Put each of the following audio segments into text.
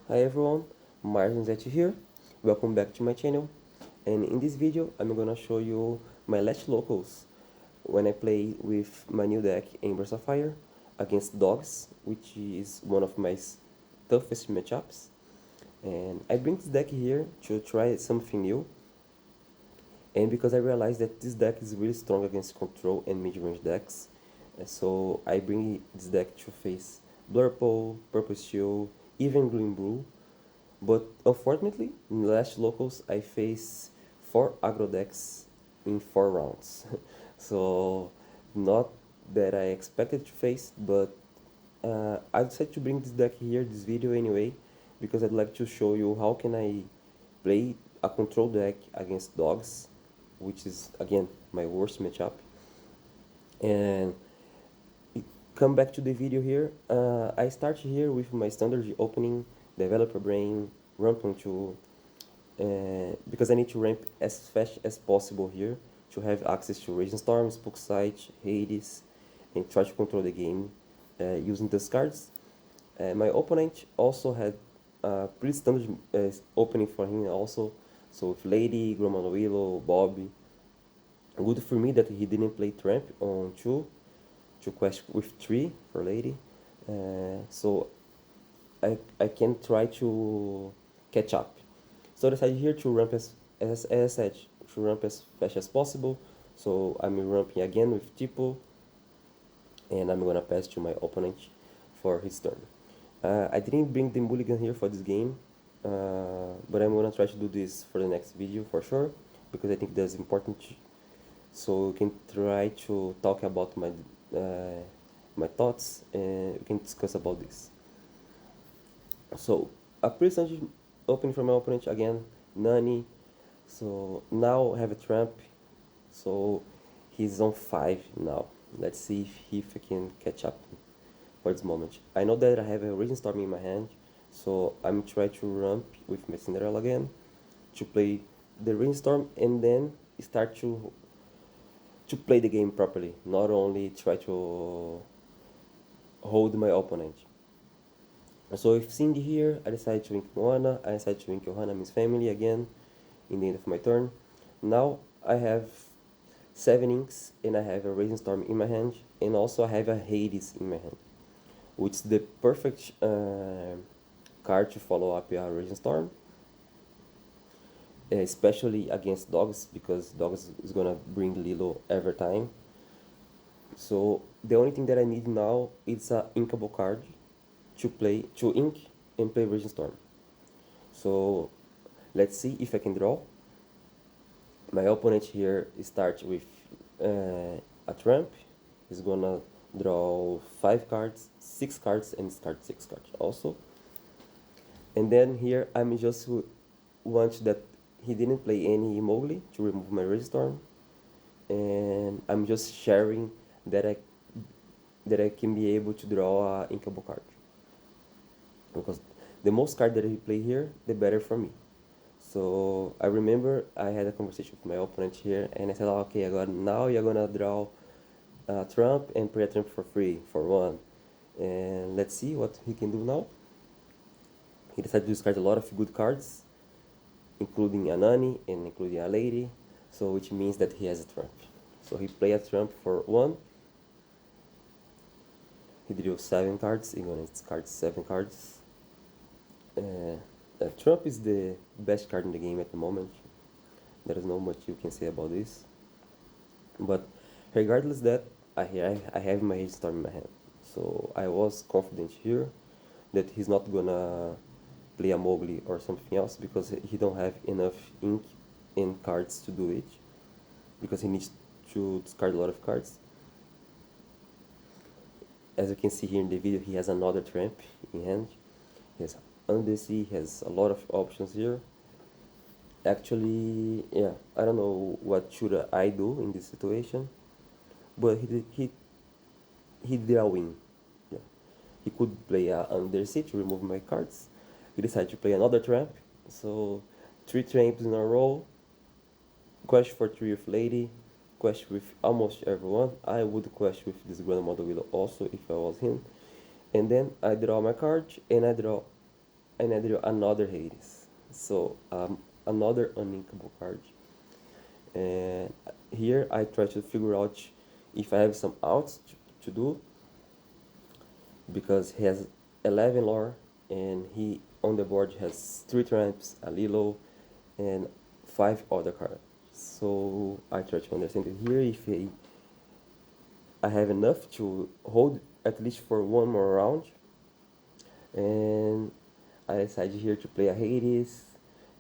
Hi everyone, Marcio Donizetti here. Welcome back to my channel. And in this video, I'm gonna show you my last locals when I play with my new deck Ember Sapphire against dogs, which is one of my toughest matchups. And I bring this deck here to try something new. And because I realized that this deck is really strong against control and mid-range decks, so I bring this deck to face Blurple, Purple Steel, even Green Brew. But unfortunately, in the last locals, I face 4 aggro decks in 4 rounds. So, not that I expected to face, but I decided to bring this deck here, this video anyway, because I'd like to show you how can I play a control deck against dogs, which is again my worst matchup. And come back to the video here. I start here with my standard opening, developer brain, ramp on 2, because I need to ramp as fast as possible here to have access to Raging Storm, Spook Sight, Hades, and try to control the game using those cards. My opponent also had a pretty standard opening for him also, so with Lady, Gromano Willow, Bobby. Good for me that he didn't play Tramp on 2, to quest with 3 for Lady, so I can try to catch up. So I decided here to ramp as I said, to ramp as fast as possible. So I'm ramping again with Tipo, and I'm gonna pass to my opponent for his turn. I didn't bring the mulligan here for this game, but I'm gonna try to do this for the next video for sure, because I think that's important. So we can try to talk about my thoughts, and we can discuss about this. So a percentage opening from my opponent again, Nani. So now I have a tramp. So he's on 5 now. Let's see if I can catch up for this moment. I know that I have a Raging Storm in my hand, so I'm trying to ramp with my Cinderella again to play the Raging Storm and then start to play the game properly, not only try to hold my opponent. So if Cindy here, I decide to ink Moana, I decide to ink Johanna, Miss Family again in the end of my turn. Now I have 7 inks and I have a Raging Storm in my hand, and also I have a Hades in my hand, which is the perfect card to follow up a Raging Storm, especially against dogs, because dogs is gonna bring Lilo every time. So the only thing that I need now is a inkable card to ink and play Raging Storm. So let's see if I can draw. My opponent here starts with a tramp. He's gonna draw 5 cards, 6 cards, and start 6 cards also. And then here I'm just want that he didn't play any Mowgli to remove my Raging Storm, and I'm just sharing that I can be able to draw a inkable card, because the most card that he play here, the better for me. So I remember I had a conversation with my opponent here, and I said, oh, okay, now you're gonna draw Trump and play a Trump for free for 1, and let's see what he can do now. He decided to discard a lot of good cards, including a Nani and including a Lady, so which means that he has a Trump. So he played a Trump for 1. He drew 7 cards. He's gonna discard 7 cards. Trump is the best card in the game at the moment. There is not much you can say about this. But regardless that, I have my Raging Storm in my hand. So I was confident here that he's not gonna play a Mowgli or something else, because he don't have enough ink and cards to do it, because he needs to discard a lot of cards. As you can see here in the video, he has another tramp in hand. He has Undersea, he has a lot of options here. Actually, yeah, I don't know what should I do in this situation, but he did a win. Yeah. He could play a Undersea to remove my cards. He decided to play another tramp, so 3 tramps in a row. Quest for 3 with Lady, quest with almost everyone. I would quest with this Grandmother Willow also if I was him. And then I draw my card, and I draw and I drew another Hades. So another uninkable card. And here I try to figure out if I have some outs to do, because he has 11 lore and he on the board has 3 tramps, a Lilo, and 5 other cards. So I try to understand it here if I have enough to hold at least for one more round. And I decided here to play a Hades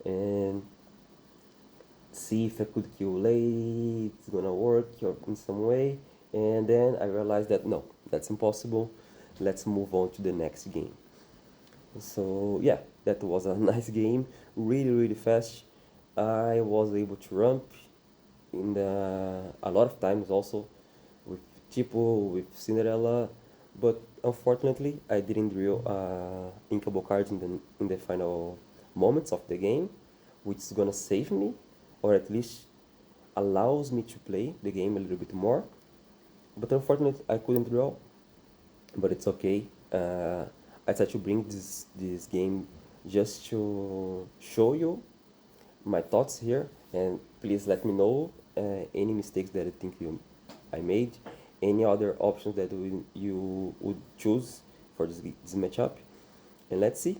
and see if I could kill Lady, it's gonna work or in some way. And then I realized that no, that's impossible. Let's move on to the next game. So yeah, that was a nice game, really fast. I was able to ramp in a lot of times also with Tipo, with Cinderella, but unfortunately I didn't draw inkable cards in the final moments of the game, which is gonna save me, or at least allows me to play the game a little bit more. But unfortunately I couldn't draw, but it's okay. I tried to bring this game just to show you my thoughts here, and please let me know any mistakes that I made, any other options that you would choose for this matchup, and let's see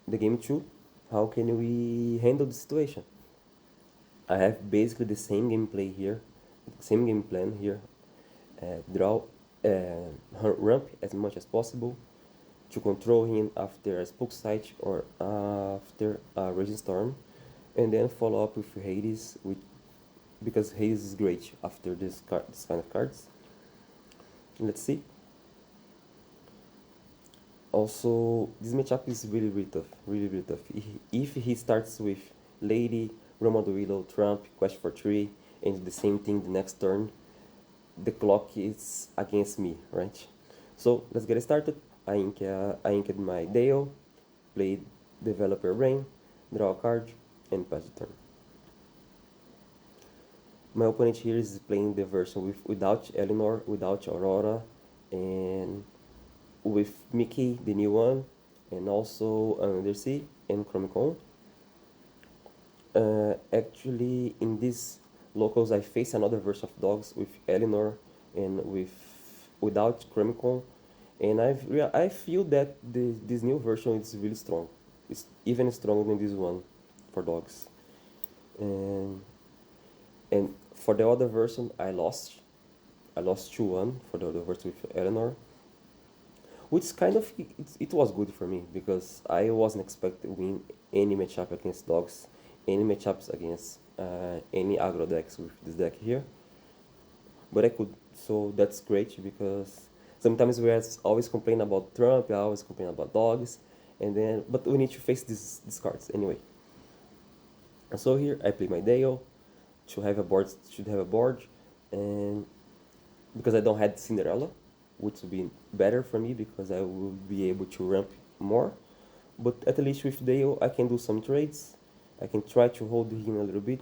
the game 2. How can we handle the situation? I have basically the same gameplay here, same game plan here. Draw, ramp as much as possible to control him after a spook sight or after a raging storm, and then follow up with Hades, because Hades is great after this kind of cards. Let's see. Also, this matchup is really tough, really tough. If he starts with Lady, Willow, Trump, Quest for 3, and the same thing the next turn, the clock is against me, right? So let's get started. I inked my Dale, played Developer Brain, draw a card, and pass the turn. My opponent here is playing the version without Eleanor, without Aurora, and with Mickey, the new one, and also Undersea and Chromicon. Actually, in these locals, I face another version of dogs with Eleanor and without Chromicon, and I feel that this new version is really strong. It's even stronger than this one for dogs. And for the other version, I lost 2-1 for the other version with Eleanor, which kind of it was good for me because I wasn't expecting to win any matchup against dogs, any matchups against any aggro decks with this deck here, but I could. So that's great, because sometimes we always complain about Trump, I always complain about dogs, but we need to face these cards anyway. And so here I play my Dale should have a board, and because I don't have Cinderella, which would be better for me because I will be able to ramp more. But at least with Dale, I can do some trades. I can try to hold him a little bit.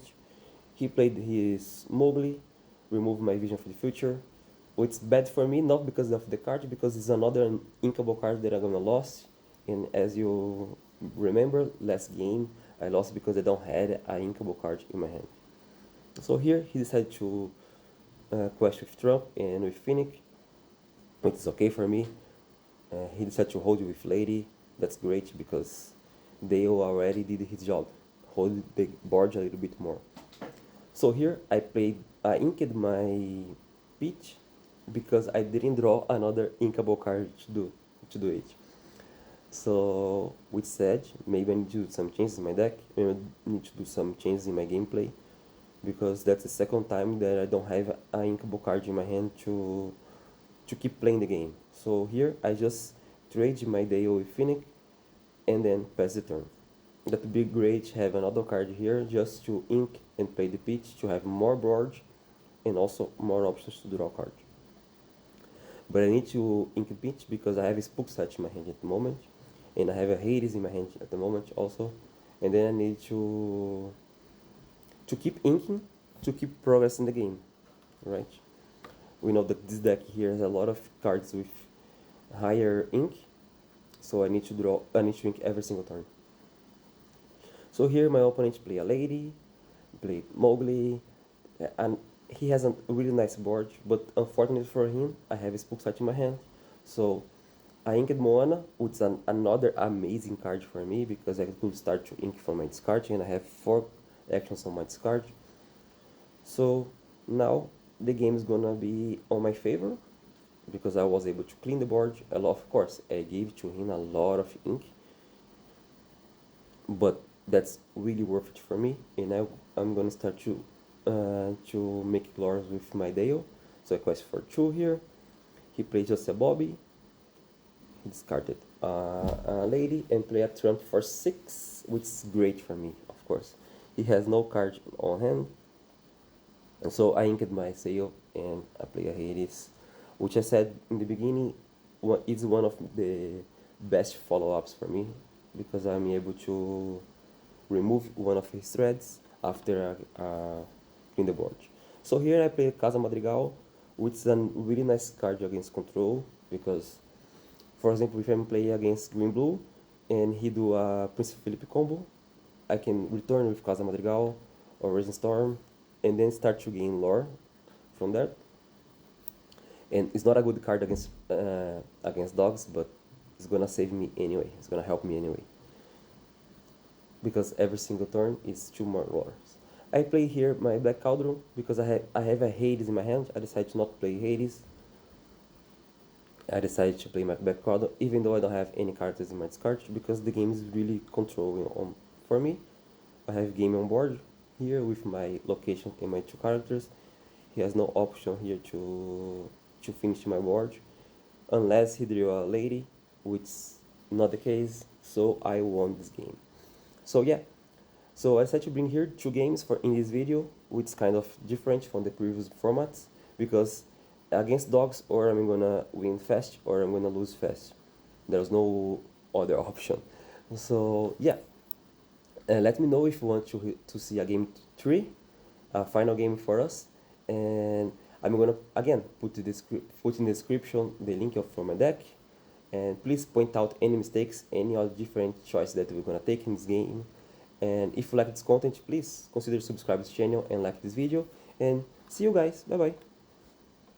He played his Mowgli, remove my Vision for the Future, which is bad for me, not because of the card, because it's another inkable card that I'm gonna lose. And as you remember, last game I lost because I don't have an inkable card in my hand. So here he decided to quest with Trump and with Phoenix, which is okay for me. He decided to hold with Lady. That's great because Dale already did his job, hold the board a little bit more. So here I inked my Peach because I didn't draw another inkable card to do it. So with said, maybe I need to do some changes in my deck. Maybe I need to do some changes in my gameplay, because that's the second time that I don't have an inkable card in my hand to keep playing the game. So here I just trade my Dale with Phoenix and then pass the turn. That would be great to have another card here just to ink and play the pitch, to have more board and also more options to draw a card. But I need to ink pitch because I have a Spook Set in my hand at the moment, and I have a Hades in my hand at the moment also, and then I need to keep inking, to keep progress in the game, right? We know that this deck here has a lot of cards with higher ink, so I need to ink every single turn. So here my opponent play a lady, play Mowgli, and he has a really nice board, but unfortunately for him, I have a Spook Sight in my hand. So I inked Moana, which is another amazing card for me, because I could start to ink from my discard, and I have 4 actions on my discard. So now the game is gonna be on my favor, because I was able to clean the board a lot. Of course, I gave to him a lot of ink, but that's really worth it for me. And I'm gonna start to make lores with my Dale. So I quest for 2 here. He plays just a Bobby. He discarded a lady and play a trump for 6, which is great for me, of course. He has no card on hand, and so I inked my Sail and I play a Hades, which I said in the beginning is one of the best follow-ups for me, because I'm able to remove one of his threads after clean the board. So here I play Casa Madrigal, which is a really nice card against control, because, for example, if I'm playing against Green Blue and he do a Prince Philip combo, I can return with Casa Madrigal or Raging Storm and then start to gain lore from that. And it's not a good card against dogs, but it's gonna save me anyway. It's gonna help me anyway, because every single turn is 2 more lores. I play here my Black Cauldron because I have a Hades in my hand. I decided to not play Hades. I decided to play my Black Cauldron even though I don't have any cards in my discard, because the game is really controlling for me. I have game on board here with my location and my 2 characters. He has no option here to finish my board, unless he drew a lady, which is not the case, so I won this game. So yeah, so I decided to bring here 2 games in this video, which is kind of different from the previous formats, because against dogs, or I'm gonna win fast or I'm gonna lose fast. There's no other option. So yeah, let me know if you want to see a game 3, a final game for us, and I'm gonna again put in the description the link for my deck, and please point out any mistakes, any other different choices that we're gonna take in this game. And if you like this content, please consider subscribe to this channel and like this video, and see you guys. Bye bye.